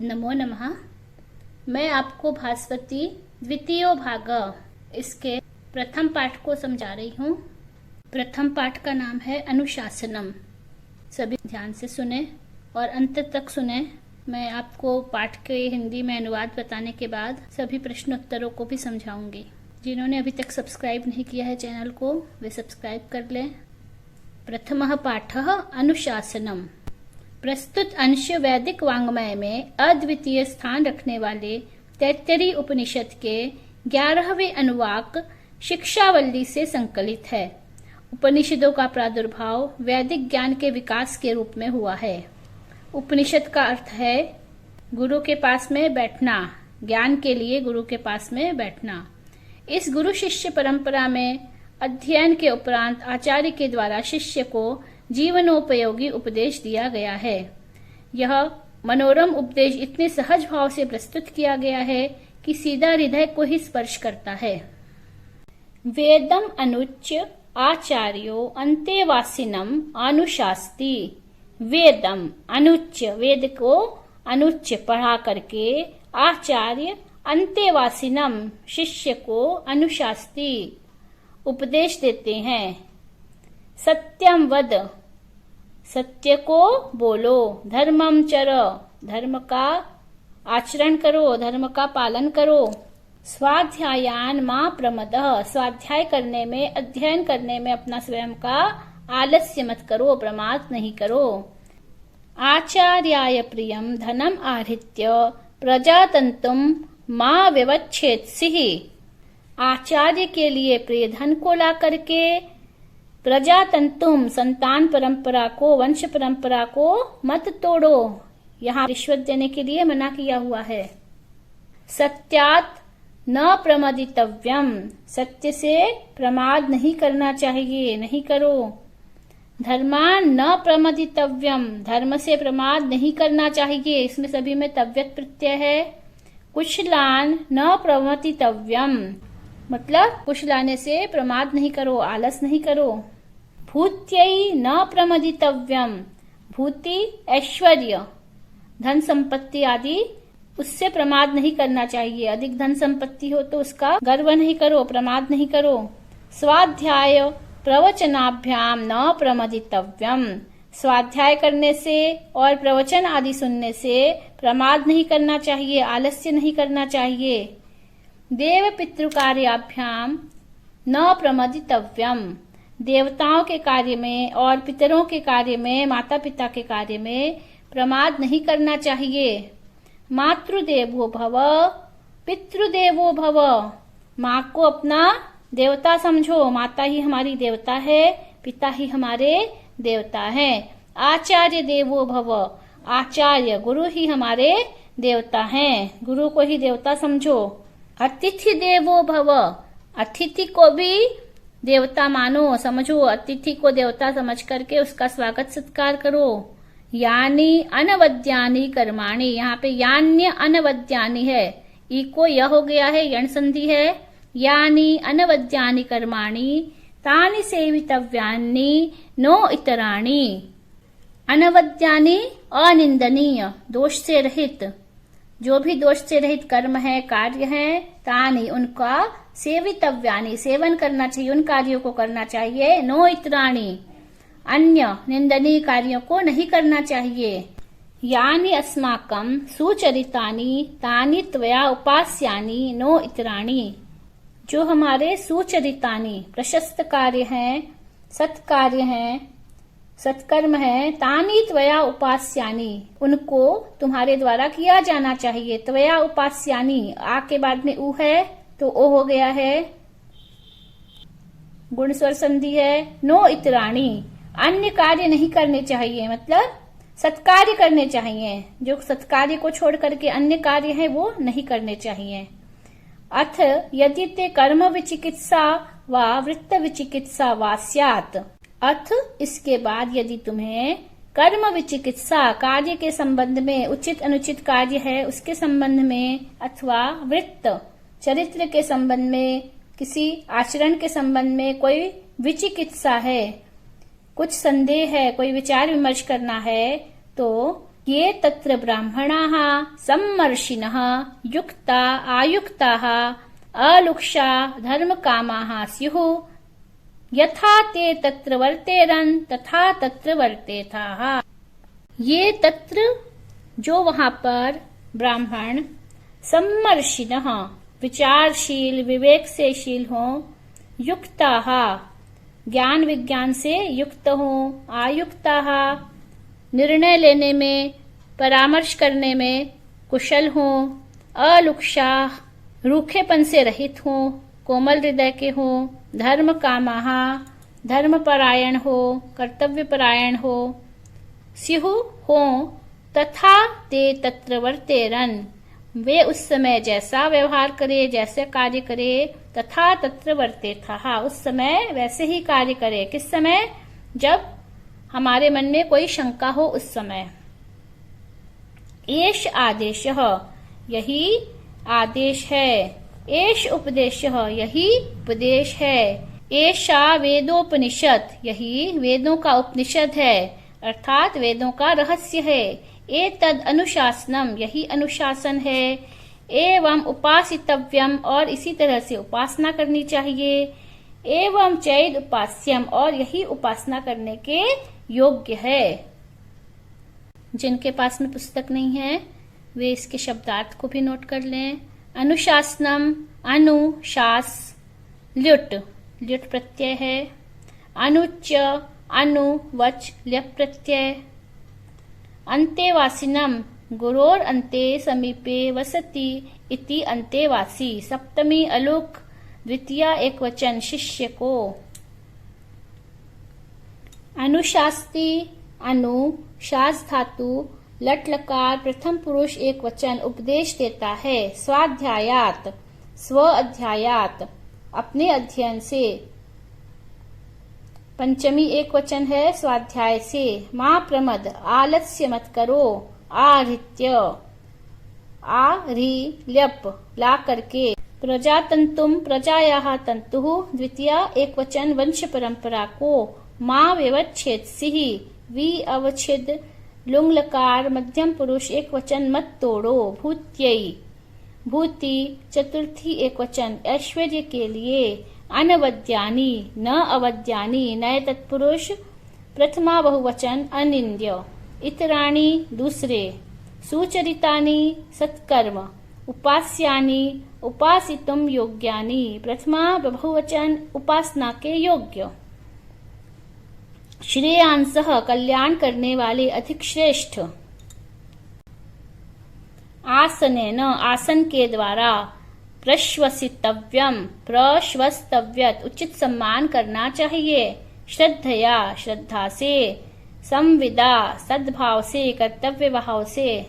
नमो नमः। मैं आपको भास्वती द्वितीय भाग इसके प्रथम पाठ को समझा रही हूँ। प्रथम पाठ का नाम है अनुशासनम। सभी ध्यान से सुने और अंत तक सुने। मैं आपको पाठ के हिंदी में अनुवाद बताने के बाद सभी प्रश्नोत्तरों को भी समझाऊंगी। जिन्होंने अभी तक सब्सक्राइब नहीं किया है चैनल को, वे सब्सक्राइब कर लें। प्रथमः पाठः अनुशासनम। प्रस्तुत अंश वैदिक वाङ्मय में अद्वितीय स्थान रखने वाले तैत्तिरीय उपनिषद के 11वें अनुवाक शिक्षावल्ली से संकलित है। उपनिषदों का प्रादुर्भाव वैदिक ज्ञान के विकास के रूप में हुआ है। उपनिषद का अर्थ है गुरु के पास में बैठना, ज्ञान के लिए गुरु के पास में बैठना। इस गुरु शिष्य परंपरा में अध्ययन के उपरांत आचार्य के द्वारा शिष्य को जीवनोपयोगी उपदेश दिया गया है। यह मनोरम उपदेश इतने सहज भाव से प्रस्तुत किया गया है कि सीधा हृदय को ही स्पर्श करता है। वेदम अनुच्य आचार्यो अंतेवासिनम अनुशास्ति। वेदम अनुच्य, वेद को अनुच्य पढ़ा करके आचार्य अंतेवासिनम शिष्य को अनुशास्ति उपदेश देते हैं। सत्यम वद, सत्य को बोलो। धर्मम चर, धर्म का आचरण करो, धर्म का पालन करो। स्वाध्यायान मा प्रमदः, स्वाध्याय करने में, अध्ययन करने में अपना स्वयं का आलस्य मत करो, प्रमाद नहीं करो। आचार्याय प्रियम धनम आहृत्य प्रजातंतुम मा व्यवच्छेत्सिः। आचार्य के लिए प्रिय धन को ला करके प्रजातंतुम, संतान परंपरा को, वंश परंपरा को मत तोड़ो। यहाँ रिश्वत देने के लिए मना किया हुआ है। सत्यात न प्रमदितव्यम, सत्य से प्रमाद नहीं करना चाहिए, नहीं करो। धर्मान न प्रमदितव्यम, धर्म से प्रमाद नहीं करना चाहिए। इसमें सभी में तव्यत प्रत्यय है। कुशलान न प्रमदितव्यम, मतलब कुछ लाने से प्रमाद नहीं करो, आलस नहीं करो। भूत्यै न प्रमदितव्यम, भूति ऐश्वर्य, धन संपत्ति आदि, उससे प्रमाद नहीं करना चाहिए। अधिक धन संपत्ति हो तो उसका गर्व नहीं करो, प्रमाद नहीं करो। स्वाध्याय प्रवचनाभ्याम न प्रमदितव्यम, स्वाध्याय करने से और प्रवचन आदि सुनने से प्रमाद नहीं करना चाहिए, आलस्य नहीं करना चाहिए। देव पितृकार्याभ्याम न प्रमदितव्यम, देवताओं के कार्य में और पितरों के कार्य में, माता पिता के कार्य में प्रमाद नहीं करना चाहिए। मातृदेवो भव पितृदेवो भव, माँ को अपना देवता समझो, माता ही हमारी देवता है, पिता ही हमारे देवता है। आचार्य देवो भव, आचार्य गुरु ही हमारे देवता हैं, गुरु को ही देवता समझो। अतिथि देवो भव, अतिथि को भी देवता मानो, समझो। अतिथि को देवता समझ करके उसका स्वागत सत्कार करो। यानी अनवद्यानि कर्माणि, यहाँ पे यान्य अनवद्यानि है, ई को यह हो गया है, यण संधि है। यानी अनवद्यानि कर्माणि तानि सेवितव्यानि नो इतराणि। अनवद्यानि अनिंदनीय, दोष से रहित, जो भी दोष से रहित कर्म है, कार्य है, तानि उनका, सेवितव्यानि सेवन करना चाहिए, उन कार्यों को करना चाहिए। नो इतराणि, अन्य निंदनीय कार्यों को नहीं करना चाहिए। यानि अस्माकं सुचरितानि तानि त्वया उपास्यानि नो इतराणि, जो हमारे सुचरितानि प्रशस्त कार्य हैं, सत्कार्य हैं, सत्कर्म है, तानि त्वया उपास्यानि, उनको तुम्हारे द्वारा किया जाना चाहिए। त्वया उपास्यानि, आ के बाद में उ है तो ओ हो गया है, गुण स्वर संधि है। नो इतराणि, अन्य कार्य नहीं करने चाहिए, मतलब सत्कार्य करने चाहिए। जो सत्कार्य को छोड़ करके अन्य कार्य है वो नहीं करने चाहिए। अथ यदि ते कर्म विचिकित्सा व वृत्त विचिकित्सा वा स्यात्, अथ इसके बाद यदि तुम्हें कर्म विचिकित्सा, कार्य के संबंध में, उचित अनुचित कार्य है उसके संबंध में, अथवा वृत्त चरित्र के संबंध में, किसी आचरण के संबंध में कोई विचिकित्सा है, कुछ संदेह है, कोई विचार विमर्श करना है, तो ये तत्र ब्राह्मणाः सम्मर्षिणः युक्ता आयुक्ताः अलुक्षा धर्मकामाः स्युः यथा ते तत्र वर्तेरन् तथा तत्र वर्तेथाः। ये तत्र जो वहां पर ब्राह्मण सम्मर्षिणः विचारशील विवेक से शील हो, युक्ताः ज्ञान विज्ञान से युक्त हो, आयुक्ताः निर्णय लेने में परामर्श करने में कुशल हो, अलुक्षाः रूखेपन से रहित हो, कोमल हृदय के हो, धर्म कामाः धर्मपरायण हो, कर्तव्यपरायण हो, स्युः हो, तथा ते तत्र वर्तेरन् वे उस समय जैसा व्यवहार करे, जैसे कार्य करे, तथा तत्र वर्तेथाः उस समय वैसे ही कार्य करे। किस समय? जब हमारे मन में कोई शंका हो उस समय। एष आदेशः यही आदेश है, एष उपदेशः यही उपदेश है, एषा वेदोपनिषद यही वेदों का उपनिषद है, अर्थात वेदों का रहस्य है। एतद् अनुशासनम यही अनुशासन है, एवं उपासितव्यम और इसी तरह से उपासना करनी चाहिए, एवं चैद उपास्यम और यही उपासना करने के योग्य है। जिनके पास में पुस्तक नहीं है वे इसके शब्दार्थ को भी नोट कर लें। अनुशासनम अनुशास ल्युट ल्युट प्रत्यय है, अनुच्च अनुवच ल्यप प्रत्यय, अंतेवासिनम गुरोर अंते समीपे वसति इति अंतेवासी सप्तमी अलुक द्वितीया एकवचन शिष्य को। अनुशास्ति अनु शास धातु लट लकार प्रथम पुरुष एक वचन उपदेश देता है। स्वाध्यायात स्व अध्यायात अपने अध्ययन से, पंचमी एक वचन है स्वाध्याय से। मां प्रमद आलस्य मत करो, आहृत्य आह्रिल्यप ला करके, प्रजातंतुम प्रजायाः तंतुः द्वितीया एक वचन वंश परंपरा को, मां व्यवच्छेदसिः वि अवच्छेद लुंग लकार मध्यम पुरुष एक वचन मत तोड़ो, भूत्यै भूति चतुर्थी एक वचन ऐश्वर्य के लिए, अनवद्यानि न अवद्यानि नए तत्पुरुष प्रथमा बहुवचन अनिंद्य, इतराणि दूसरे, सुचरितानि सत्कर्म, उपास्यानि उपासितुम योग्यानि प्रथमा बहुवचन उपासना के योग्य, श्रेयांसः कल्याण करने वाले अधिक श्रेष्ठ, आसनेन आसन के द्वारा, प्रश्वसितव्यम प्रश्वस्तव्यत उचित सम्मान करना चाहिए, श्रद्धया श्रद्धा से, संविदा सद्भाव से कर्तव्य भाव से,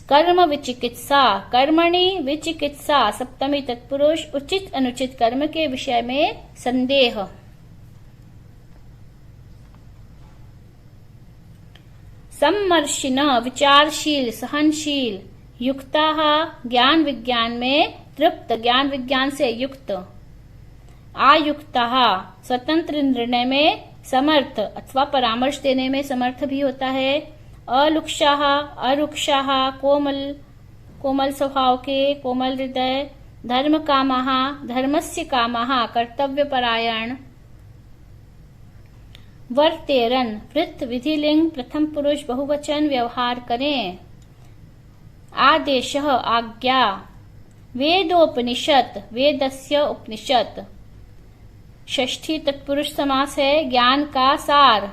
कर्म विचिकित्सा कर्मणि विचिकित्सा सप्तमी तत्पुरुष उचित अनुचित कर्म के विषय में संदेह, सम्मर्षिण विचारशील सहनशील, युक्ताः ज्ञान विज्ञान में तृप्त ज्ञान विज्ञान से युक्त, आयुक्ताः स्वतंत्र निर्णय में समर्थ अथवा परामर्श देने में समर्थ भी होता है, अलुक्षाः अरुक्षाः कोमल कोमल स्वभाव के कोमल हृदय, धर्म कामाः धर्मस्य कामाः कर्तव्य परायण, वर्तेरन वृत्त विधिलिंग प्रथम पुरुष बहुवचन व्यवहार करें, आदेशः आज्ञा, वेदोपनिषद वेदस्य उपनिषद, षष्ठी तत्पुरुष समास है ज्ञान का सार,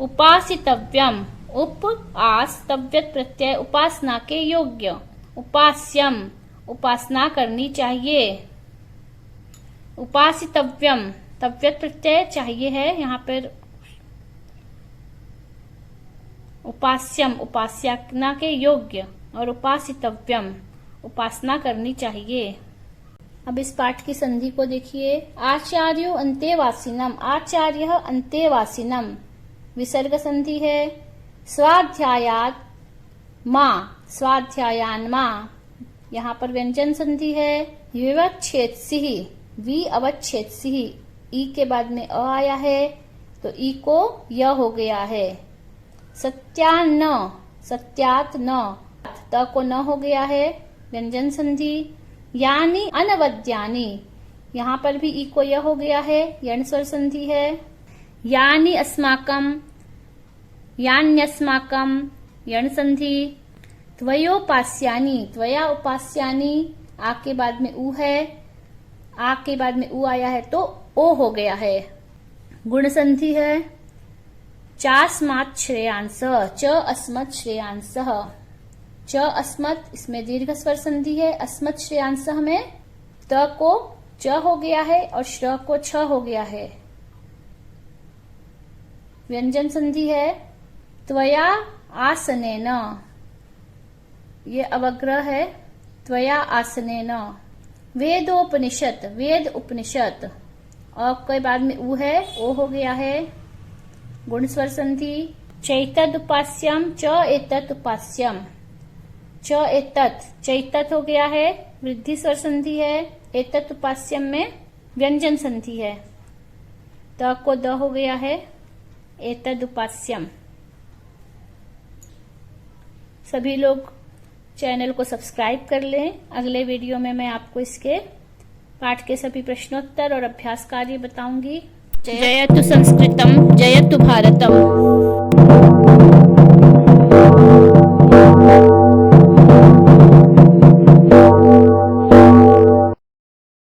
उपासितव्यम उप आस तव्यत प्रत्यय उपासना के योग्य, उपास्यम उपासना करनी चाहिए, उपासितव्यम तव्यत प्रत्यय चाहिए है यहाँ पर, उपास्यम उपासना के योग्य और उपासितव्यम उपासना करनी चाहिए। अब इस पाठ की संधि को देखिए। आचार्यो अंतेवासिनम आचार्य अंतेवासिनम विसर्ग संधि है। स्वाध्यायात मां स्वाध्यायान मां यहाँ पर व्यंजन संधि है। विवच्छेदसिः वि अवच्छेदसिः ई के बाद में अ आया है। तो ई को य हो गया है। सत्यान्न, सत्यात न, त को न हो गया है, व्यंजन संधि। यानी अनवद्यानि, यहाँ पर भी ई को य हो गया है, यण स्वर संधि है। यानी अस्माकम, यान्यस्माकम, यण संधि। त्वयोपास्यानि, त्वया उपास्यानि, आ के बाद में ऊ है, आ के बाद में ऊ आया है तो ओ हो गया है, गुण संधि है। चास्मात् श्रेयांस, च अस्मत् श्रेयांस, च अस्मत्, इसमें दीर्घ स्वर संधि है। अस्मत् श्रेयांस में त को च हो गया है और श्र को छ हो गया है, व्यंजन संधि है। त्वया आसनेन, ये अवग्रह है, त्वया आसनेन। वेदोपनिषद, वेद उपनिषद, और के बाद में ऊ है, ओ हो गया है, गुण स्वर संधि। चैतद उपास्यम, च एतत् उपास्यम, च एतत्, चैतत हो गया है, वृद्धि स्वर संधि है। एतत् उपास्यम में व्यंजन संधि है, त को द हो गया है, एतद उपास्यम। सभी लोग चैनल को सब्सक्राइब कर लें। अगले वीडियो में मैं आपको इसके पाठ के सभी प्रश्नोत्तर और अभ्यास कार्य बताऊंगी। जयतु संस्कृतम, जयतु भारतम।